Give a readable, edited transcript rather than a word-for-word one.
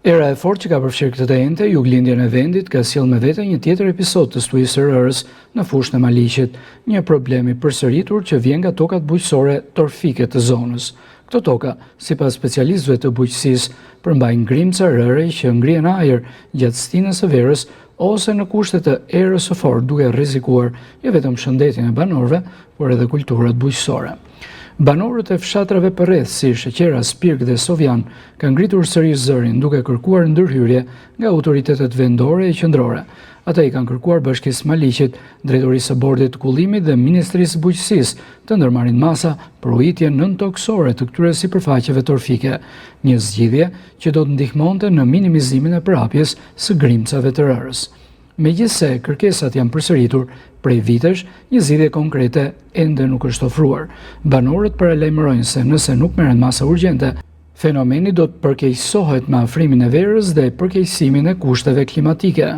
Era e fortë që ka përfshirë këtë ente, juglindjen e vendit, ka sjellë me vete një tjetër episod të stujës së rërës në fushën e Maliqit, një problem i përsëritur që vjen nga tokat bujqësore torfike të zonës. Këto toka, sipas specialistëve të bujqësisë, përmbajnë grimca rëre që ngrihen ajër gjatë stinës së verës ose në kushte të erës së fortë, duke rrezikuar jo vetëm shëndetin e banorëve, por edhe kulturat bujqësore. Banorët e fshatrave përreth si Sheqera, Spirk dhe Sovjan kanë ngritur sërish zërin duke kërkuar ndërhyrje nga autoritetet vendore e qendrore. Ata i kanë kërkuar Bashkisë Maliqit, Drejtorisë së Bordit të Kullimit dhe Ministrisë së Bujqësisë të ndërmarrin masa për ujitje nëntoksore të këtyre sipërfaqeve torfike, një zgjidhje që do të ndihmonte në minimizimin e prapjes së grimcave të rërës. Megjithse kërkesat janë përsëritur prej vitesh, një zgjidhje konkrete ende nuk është ofruar. Banorët paralajmërojnë se nëse nuk merren masa urgjente, fenomeni do të përkeqësohet me afrimin e verës dhe përkeqësimin e kushteve klimatike.